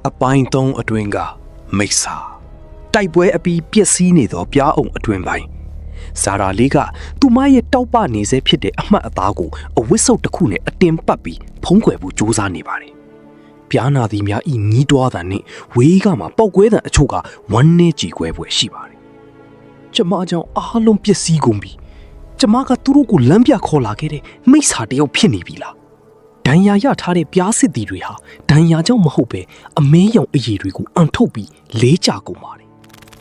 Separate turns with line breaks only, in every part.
အပိုင်း3အတွင်းကမိစ္ဆာတိုက်ပွဲအပြီးပျက်စီးနေသောပြားအောင်အတွင်းပိုင်းဇာရာလေးကသူမရဲ့တောက်ပနေစေဖြစ်တဲ့အမှတ်အသားကိုအဝတ်စုပ်တစ်ခုနဲ့အတင်ပတ်ပြီးဖုံးကွယ်ဖို့ကြိုးစားနေပါတယ်ပြားနာသည်များဤညီးတွားတာနဲ့ဝေးကမှပောက်ကွဲတဲ့အချို့ကဝမ်းနည်းကြည်ကွဲပွဲရှိပါတယ်ကျမကြောင့်အားလုံးပျက်စီးကုန်ပြီကျမကသူတို့ကိုလမ်းပြခေါ်လာခဲ့တဲ့မိစ္ဆာတယောက်ဖြစ်နေပြီလားဒဏ်ရာရထားတဲ့ပြားစစ်တီတွေဟာဒဏ်ရာကြောင့်မဟုတ်ပဲအမင်းရောင်အရည်တွေကိုအန်ထုတ်ပြီးလေးကြကုန်ပါတယ်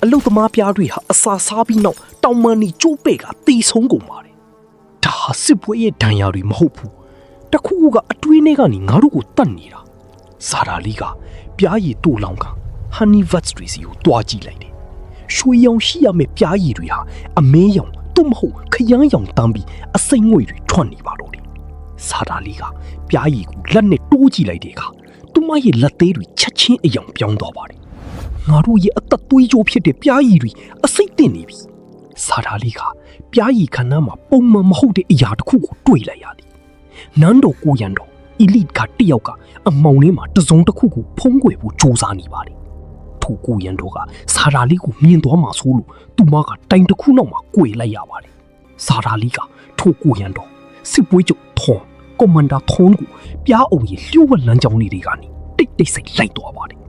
အလုတ်သမားပြားတွေဟာအစာစားပြီးနောက်တောင်မန်နီကျိုးပဲ့ကတီဆုံးကုန်ပါတယ်ဒါဟာစစ်ပွဲရဲ့ဒဏ်ရာတွေမဟုတ်ဘူးတခုခုကအတွေးနဲ့ကနေငါတို့ကိုတတ်နေတာဇာရာလီကပြားရည်တူလောင်ကဟန်နီဗတ်စ်တွေစီကိုတွားကြည့်လိုက်တယ်ရွှေရောင်ရှိရမယ့်ပြားရည်တွေဟာအမင်းရောင်သို့မဟုတ်ခရမ်းရောင်တန်းပြီးအစိမ့်ငွေတွေထွက်နေပါတော့တယ်ဇာရာလီကပြားရည်ကိုလက်နဲ့တိုးကြည့်လိုက်တဲ့အခါသူမရဲ့လက်သေးတွေချက်ချင်းအယောင်ပြောင်းသွားပါတယ်ငါတို့ရဲ့အသက်သွေးကြိုးဖြစ်တဲ့ပြားရည်တွေအစိမ့်တင်နေပြီဇာရာလီကပြားရည်ခန္ဓာမှာပုံမှန်မဟုတ်တဲ့အရာတစ်ခုကိုတွေ့လိုက်ရသည်နန်းတော်ကိုရန်တော်အီလစ်ကတယောက်ကအမောင်လေးမှာတစုံတစ်ခုကိုဖုံးကွယ်ဖို့ကြိုးစားနေပါတယ်ထိုကိုရန်တော်ကဇာရာလီကိုမြင်သွားမှဆိုလို့သူမကတိုင်တစ်ခုနောက်မှာကွယ်လိုက်ရပါတယ်ဇာရာလီကထိုကိုရန်တော်စစ်ပွဲချုပ်ထွန်ကွန်မန်ဒါထွန်ကိုပြားအောင်ရဲ့လျှို့ဝှက်လမ်းကြောင်းတွေကနေတိတ်တိတ်ဆိတ်လိုက်သွားပါတယ်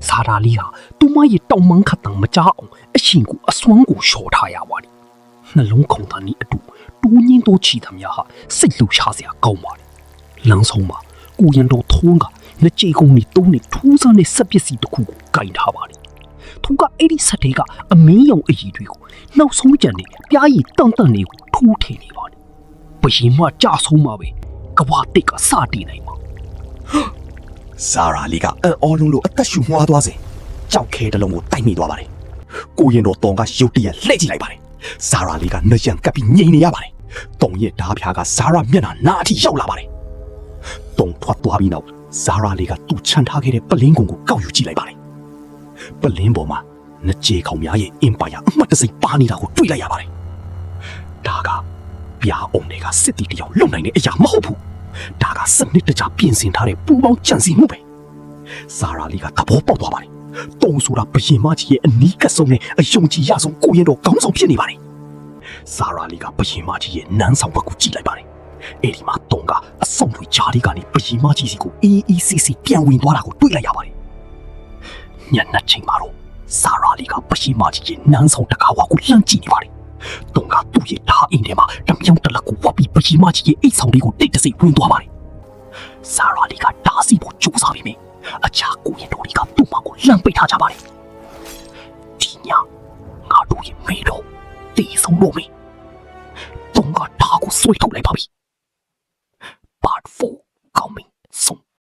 ဇာရာလီဟာသူမရဲ့တောင်မန်းခတ်တံမကြားအောင်အရှင်ကိုအစွမ်းကိုလျှော်ထားရပါတယ်နှလုံးခုန်တာနည်းအတူတူးညင်းတို့ချီသမျှဟာစိတ်လှရှားစရာကောင်းပါတယ်လမ်းဆုံးမှာကိုရန်တော်ထုံးကလက်ကြေကုန်းနဲ့တုံးနဲ့ထူးဆန်းတဲ့စက်ပစ္စည်းတစ်ခုကိုကင်ထားပါတယ်သူကအဲ့ဒီစက်တွေကအမင်းရောင်အည်တွေကိုနောက်ဆုံးကြံနေပြားရည်တန်တန်လေးကိုထိုးထည့်နေပါတယ်ဘယင်မကြဆုံးမှာပဲကဘာတိတ်ကစတည်နိုင်မှာ
ဇာရာလီကအံ့ဩလုံးလို့အသက်ရှူမွားသွားစေကြောက်ခဲတလုံးကိုတိုက်မိသွားပါတယ်ကိုရင်တော်တောင်ကရုတ်တရက်လှည့်ကြည့်လိုက်ပါတယ်ဇာရာလီကနှရံကပ်ပြီးငြိမ်နေရပါတယ်တုံရဲ့ဓားဖျားကဇာရာမျက်နှာနာအထိရောက်လာပါတယ်တုံထွက်သွားပြီးနောက်ဇာရာလီကသူ့ချန်ထားခဲ့တဲ့ပလင်းကုန်ကိုကောက်ယူကြည့်လိုက်ပါတယ်ပလင်းပေါ်မှာနကြေခေါင်များရဲ့အင်ပါယာအမှတ်တစိပါနေတာကိုတွေ့လိုက်ရပါတယ်ဒါကပြားအောင်တွေကစစ်တီတယောက်လုံနိုင်တဲ့အရာမဟုတ်ဘူးဒါကစနစ်တကျပြင်ဆင်ထားတဲ့ပူပေါင်းကြံစည်မှုပဲဇာရာလီကသဘောပေါက်သွားပါတယ်တုံဆိုတာဘယင်မကြီးရဲ့အနီးကပ်ဆုံးနဲ့အယုံကြည်ရဆုံးကိုရင်တော်ကောင်းဆောင်ဖြစ်နေပါတယ်ဇာရာလီကဘယင်မကြီးရဲ့နန်းဆောင်ဘက်ကိုကြည့်လိုက်ပါတယ်အဲ့ဒီမှာတုံကအဆောင်တွေကြားလေးကနေဘယင်မကြီးစီကိုအေးအေးဆေးဆေးပြန်ဝင်သွားတာကိုတွေ့လိုက်ရပါတယ်ညနေချိန်မှာတော့ဇာရာလီကဘယင်မကြီးရဲ့နန်းဆောင်တကားဝါကိုလှမ်းကြည့်နေပါတယ်တုံကသူ့ရဲ့ဓာတ်အိမ်ထဲမှာတမြောင်တလက်ကိုဝတ်ပြီးဘယင်မကြီးရဲ့အိတ်ဆောင်လေးကိုတိတ်တဆိတ်ဝင်သွားပါတယ်ဇာရာလီကဓာတ်စီဖို့ကြိုးစားပြီးမြင်အခြားကိုရင်တော်တွေကသူ့မှာကိုလမ်းပိတ်ထားကြပါတယ်ဒီညငါတို့ရဲ့မေတော်တေးဆုံးတော့မေတုံကဓာတ်ကိုဆွဲထုတ်လိုက်ပါပြီPart 4 coming